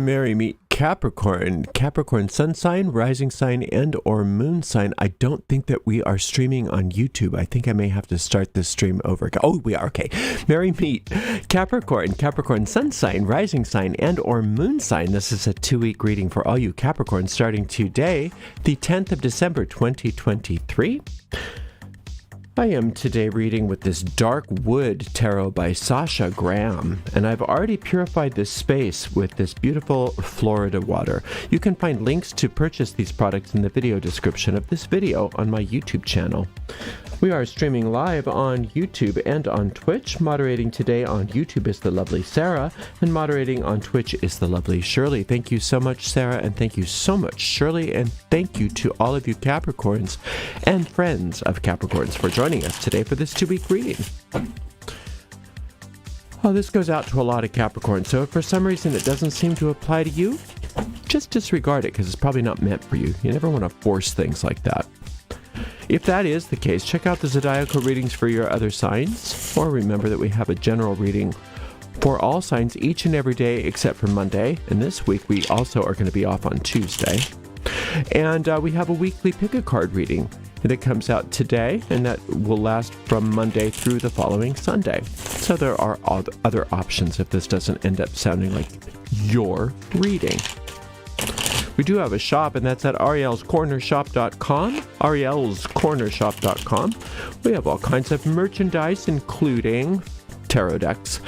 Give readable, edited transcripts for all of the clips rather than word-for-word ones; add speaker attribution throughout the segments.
Speaker 1: Mary, meet Capricorn. Capricorn sun sign, rising sign, and or moon sign. I don't think that we are streaming on YouTube. I think I may have to start this stream over. Oh, we are. Okay. Mary, meet Capricorn. Capricorn sun sign, rising sign, and or moon sign. This is a 2-week reading for all you Capricorns starting today, the 10th of December, 2023. I am today reading with this Dark Wood Tarot by Sasha Graham, and I've already purified this space with this beautiful Florida water. You can find links to purchase these products in the video description of this video on my YouTube channel. We are streaming live on YouTube and on Twitch. Moderating today on YouTube is the lovely Sarah, and moderating on Twitch is the lovely Shirley. Thank you so much, Sarah, and thank you so much, Shirley, and thank you to all of you Capricorns and friends of Capricorns for joining us today for this 2-week reading. Oh, this goes out to a lot of Capricorns, so if for some reason it doesn't seem to apply to you, just disregard it because it's probably not meant for you. You never want to force things like that. If that is the case, check out the zodiacal readings for your other signs, or remember that we have a general reading for all signs each and every day except for Monday, and this week we also are going to be off on Tuesday. And we have a weekly pick-a-card reading that comes out today, and that will last from Monday through the following Sunday. So there are other options if this doesn't end up sounding like your reading. We do have a shop, and that's at arielscornershop.com, arielscornershop.com. We have all kinds of merchandise, including tarot decks,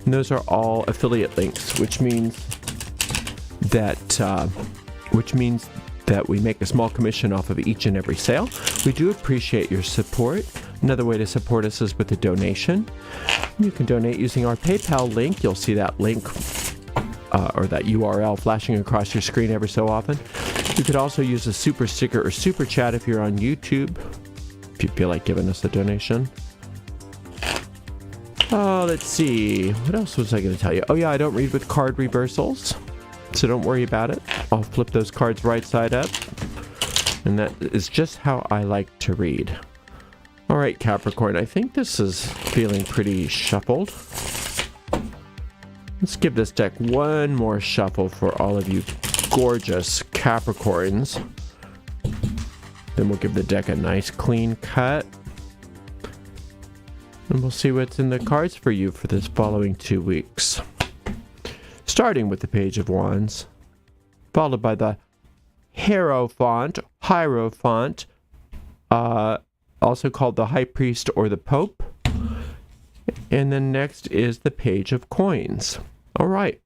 Speaker 1: and those are all affiliate links, which means that we make a small commission off of each and every sale. We do appreciate your support. Another way to support us is with a donation. You can donate using our PayPal link. You'll see that link or that URL flashing across your screen every so often. You could also use a super sticker or super chat if you're on YouTube, if you feel like giving us a donation. Oh, let's see. What else was I going to tell you? Oh yeah, I don't read with card reversals, so don't worry about it. I'll flip those cards right side up, and that is just how I like to read. All right, Capricorn, I think this is feeling pretty shuffled. Let's give this deck one more shuffle for all of you gorgeous Capricorns. Then we'll give the deck a nice clean cut. And we'll see what's in the cards for you for this following 2 weeks. Starting with the Page of Wands, followed by the Hierophant, also called the High Priest or the Pope. And then next is the Page of Coins. All right.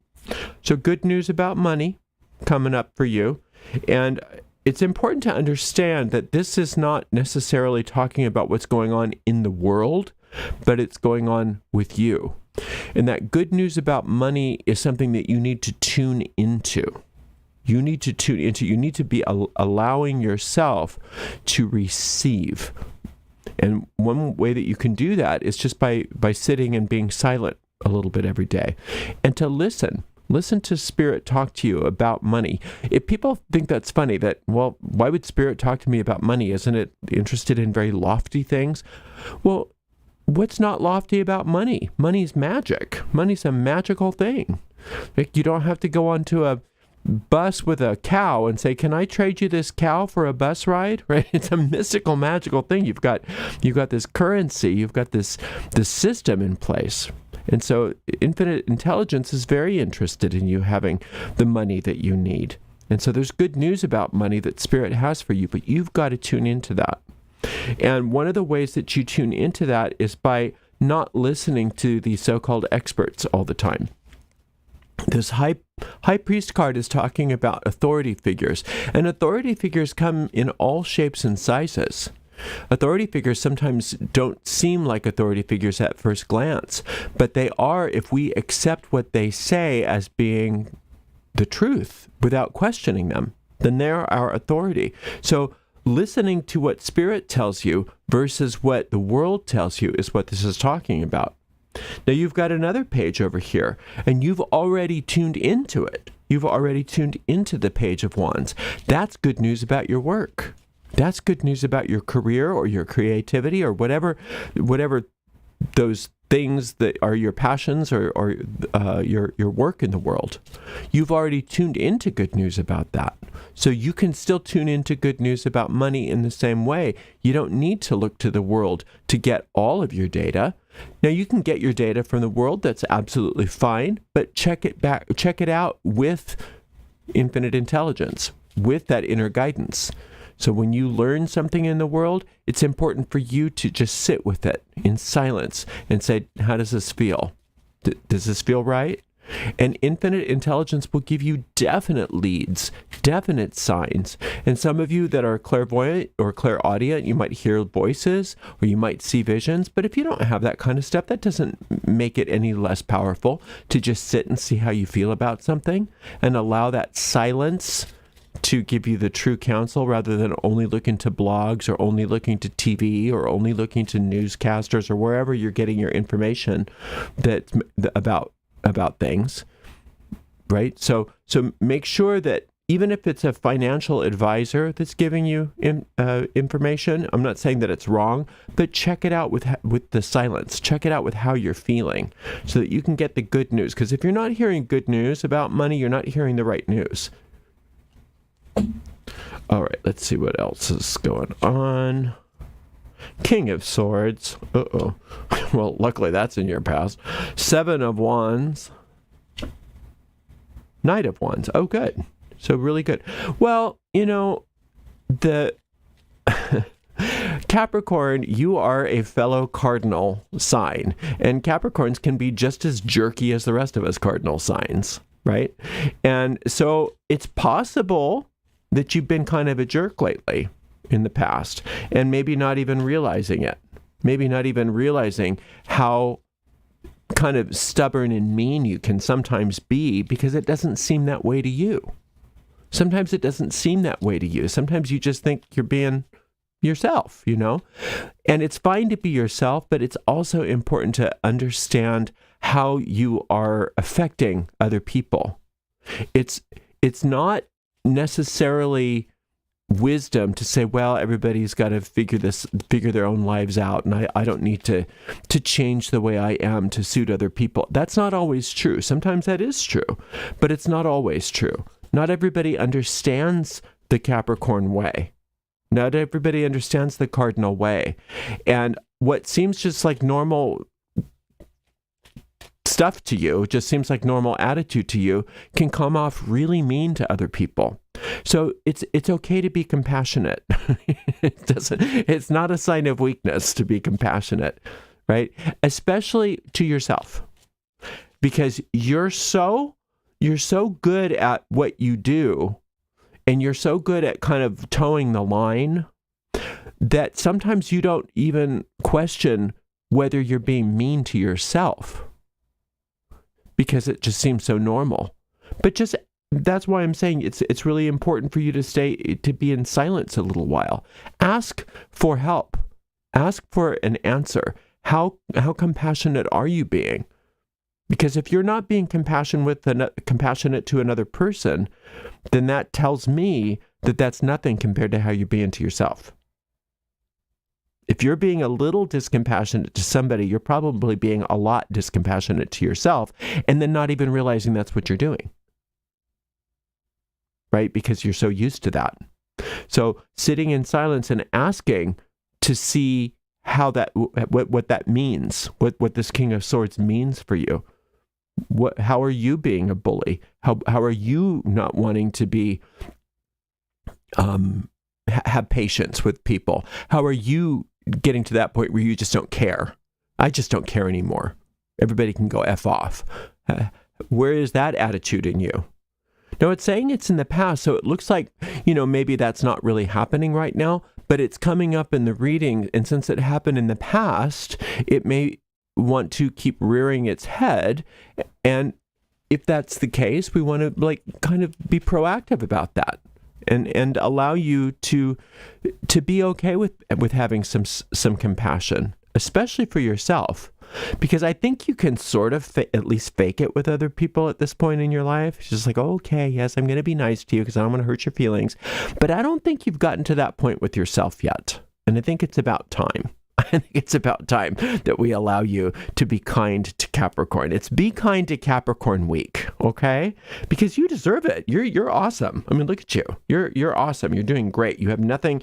Speaker 1: So good news about money coming up for you. And it's important to understand that this is not necessarily talking about what's going on in the world, but it's going on with you. And that good news about money is something that you need to tune into. You need to be allowing yourself to receive. And one way that you can do that is just by sitting and being silent a little bit every day. And to listen to Spirit talk to you about money. If people think that's funny, that, well, why would Spirit talk to me about money? Isn't it interested in very lofty things? Well, what's not lofty about money? Money's magic. Money's a magical thing. Like, you don't have to go onto a bus with a cow and say, can I trade you this cow for a bus ride? Right? It's a mystical, magical thing. You've got this currency, you've got this system in place. And so infinite intelligence is very interested in you having the money that you need. And so there's good news about money that Spirit has for you, but you've got to tune into that. And one of the ways that you tune into that is by not listening to the so-called experts all the time. This high priest card is talking about authority figures, and authority figures come in all shapes and sizes. Authority figures sometimes don't seem like authority figures at first glance, but they are if we accept what they say as being the truth without questioning them. Then they're our authority. So listening to what Spirit tells you versus what the world tells you is what this is talking about. Now you've got another page over here, and you've already tuned into it. You've already tuned into the Page of Wands. That's good news about your work. That's good news about your career or your creativity or whatever those things that are your passions or your work in the world. You've already tuned into good news about that. So you can still tune into good news about money in the same way. You don't need to look to the world to get all of your data. Now you can get your data from the world, that's absolutely fine, but check it out with infinite intelligence, with that inner guidance. So when you learn something in the world, it's important for you to just sit with it in silence and say, how does this feel? Does this feel right? And infinite intelligence will give you definite leads, definite signs. And some of you that are clairvoyant or clairaudient, you might hear voices or you might see visions. But if you don't have that kind of stuff, that doesn't make it any less powerful to just sit and see how you feel about something and allow that silence to give you the true counsel rather than only looking to blogs or only looking to TV or only looking to newscasters or wherever you're getting your information about things, right? So make sure that even if it's a financial advisor that's giving you information, I'm not saying that it's wrong, but check it out with the silence. Check it out with how you're feeling so that you can get the good news. Because if you're not hearing good news about money, you're not hearing the right news. All right, let's see what else is going on. King of Swords. Uh-oh. Well, luckily that's in your past. 7 of Wands. Knight of Wands. Oh, good. So really good. Well, the Capricorn, you are a fellow cardinal sign. And Capricorns can be just as jerky as the rest of us cardinal signs, right? And so it's possible that you've been kind of a jerk lately in the past and maybe not even realizing it. Maybe not even realizing how kind of stubborn and mean you can sometimes be because it doesn't seem that way to you. Sometimes it doesn't seem that way to you. Sometimes you just think you're being yourself, And it's fine to be yourself, but it's also important to understand how you are affecting other people. It's not necessarily wisdom to say, well, everybody's got to figure their own lives out, and I don't need to change the way I am to suit other people. That's not always true. Sometimes that is true, but it's not always true. Not everybody understands the Capricorn way. Not everybody understands the cardinal way. And what seems just like normal stuff to you, just seems like normal attitude to you, can come off really mean to other people. So it's okay to be compassionate. It's not a sign of weakness to be compassionate, right? Especially to yourself. Because you're so good at what you do, and you're so good at kind of towing the line that sometimes you don't even question whether you're being mean to yourself, because it just seems so normal. But that's why I'm saying it's really important for you to be in silence a little while. Ask for help. Ask for an answer. How compassionate are you being? Because if you're not being compassionate to another person, then that tells me that that's nothing compared to how you're being to yourself. If you're being a little discompassionate to somebody, you're probably being a lot discompassionate to yourself, and then not even realizing that's what you're doing. Right? Because you're so used to that. So sitting in silence and asking to see how what that means, what this King of Swords means for you. How are you being a bully? How are you not wanting to be have patience with people? How are you getting to that point where you just don't care? I just don't care anymore. Everybody can go F off. Where is that attitude in you? Now, it's saying it's in the past, so it looks like, maybe that's not really happening right now, but it's coming up in the reading, and since it happened in the past, it may want to keep rearing its head, and if that's the case, we want to kind of be proactive about that and allow you to be okay with having some compassion, especially for yourself. Because I think you can sort of at least fake it with other people at this point in your life. It's just like, oh, okay, yes, I'm going to be nice to you because I don't want to hurt your feelings. But I don't think you've gotten to that point with yourself yet. And I think it's about time. I think it's about time that we allow you to be kind to Capricorn. It's Be Kind to Capricorn week, okay? Because you deserve it. You're awesome. I mean, look at you. You're awesome. You're doing great. You have nothing.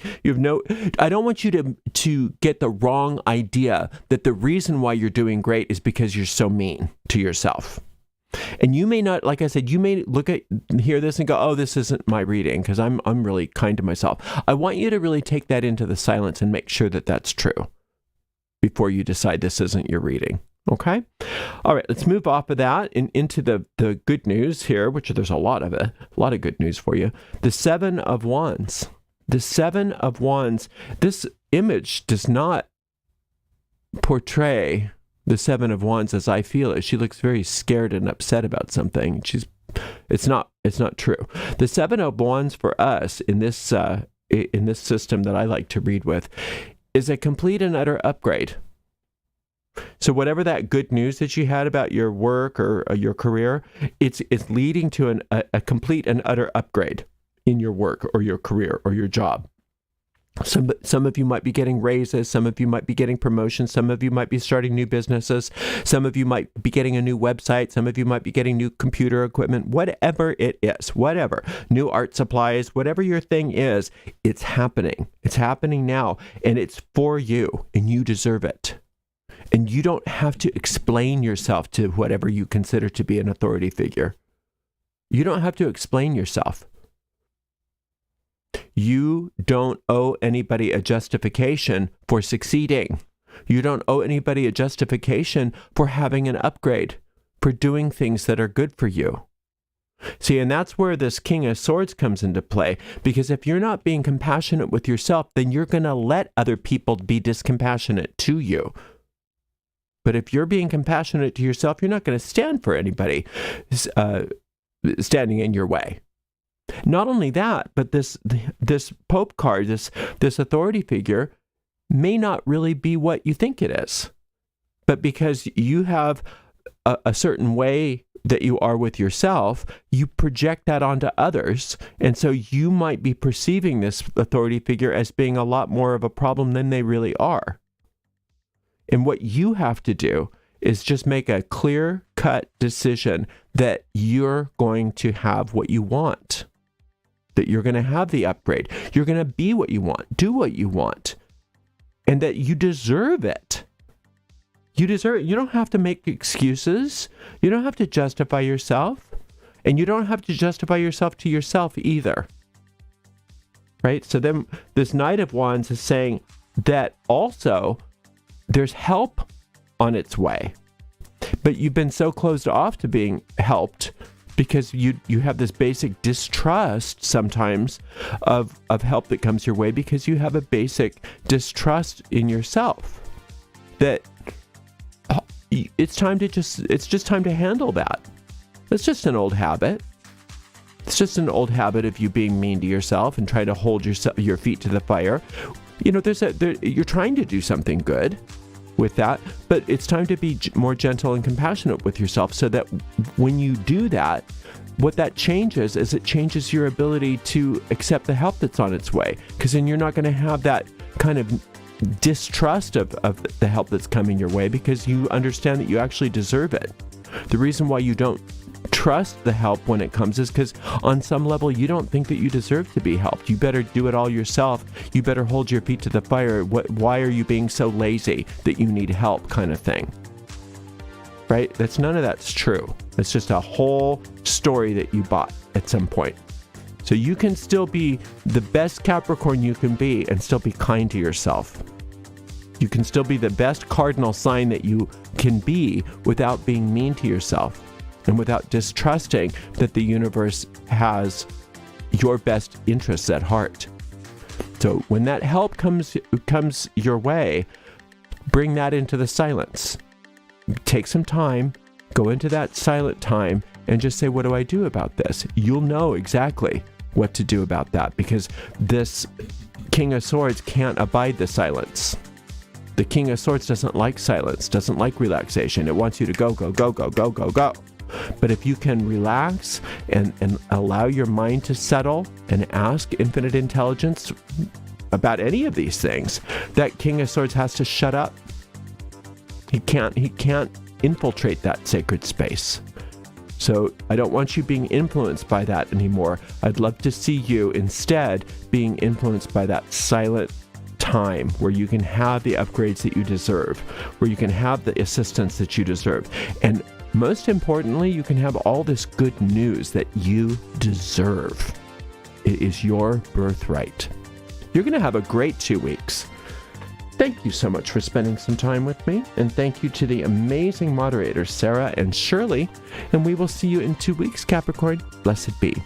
Speaker 1: I don't want you to get the wrong idea that the reason why you're doing great is because you're so mean to yourself. And you may not, like I said, you may hear this and go, oh, this isn't my reading because I'm really kind to myself. I want you to really take that into the silence and make sure that that's true before you decide this isn't your reading. Okay? All right, let's move off of that and into the good news here, which there's a lot of good news for you. The Seven of Wands. The Seven of Wands. This image does not portray the Seven of Wands as I feel it. She looks very scared and upset about something. It's not true. The Seven of Wands for us in this system that I like to read with is a complete and utter upgrade. So whatever that good news that you had about your work or your career, it's leading to a complete and utter upgrade in your work or your career or your job. Some of you might be getting raises. Some of you might be getting promotions. Some of you might be starting new businesses. Some of you might be getting a new website. Some of you might be getting new computer equipment. Whatever it is, whatever. New art supplies, whatever your thing is, it's happening. It's happening now, and it's for you, and you deserve it. And you don't have to explain yourself to whatever you consider to be an authority figure. You don't have to explain yourself. You don't owe anybody a justification for succeeding. You don't owe anybody a justification for having an upgrade, for doing things that are good for you. See, and that's where this King of Swords comes into play, because if you're not being compassionate with yourself, then you're going to let other people be discompassionate to you. But if you're being compassionate to yourself, you're not going to stand for anybody standing in your way. Not only that, but this Pope card, this authority figure, may not really be what you think it is. But because you have a certain way that you are with yourself, you project that onto others. And so you might be perceiving this authority figure as being a lot more of a problem than they really are. And what you have to do is just make a clear-cut decision that you're going to have what you want. That you're going to have the upgrade. You're going to be what you want, do what you want, and that you deserve it. You deserve it. You don't have to make excuses. You don't have to justify yourself, and you don't have to justify yourself to yourself either. Right? So then this Knight of Wands is saying that also there's help on its way, but you've been so closed off to being helped because you have this basic distrust sometimes of help that comes your way, because you have a basic distrust in yourself that it's just time to handle that. It's just an old habit. It's just an old habit of you being mean to yourself and trying to hold your feet to the fire. You know, you're trying to do something good with that, but it's time to be more gentle and compassionate with yourself, so that when you do that, what that changes is it changes your ability to accept the help that's on its way, because then you're not going to have that kind of distrust of the help that's coming your way, because you understand that you actually deserve it. The reason why you don't trust the help when it comes is because on some level you don't think that you deserve to be helped. You better do it all yourself. You better hold your feet to the fire. Why are you being so lazy that you need help, kind of thing? Right? None of that's true. It's just a whole story that you bought at some point. So you can still be the best Capricorn you can be and still be kind to yourself. You can still be the best cardinal sign that you can be without being mean to yourself, and without distrusting that the universe has your best interests at heart. So when that help comes your way, bring that into the silence. Take some time, go into that silent time, and just say, what do I do about this? You'll know exactly what to do about that, because this King of Swords can't abide the silence. The King of Swords doesn't like silence, doesn't like relaxation. It wants you to go, go, go, go, go, go, go. But if you can relax and allow your mind to settle and ask infinite intelligence, about any of these things, that King of Swords has to shut up. He can't infiltrate that sacred space. So I don't want you being influenced by that anymore. I'd love to see you instead being influenced by that silent time where you can have the upgrades that you deserve, where you can have the assistance that you deserve. And most importantly, you can have all this good news that you deserve. It is your birthright. You're going to have a great 2 weeks. Thank you so much for spending some time with me, and thank you to the amazing moderators, Sarah and Shirley, and we will see you in 2 weeks, Capricorn. Blessed be.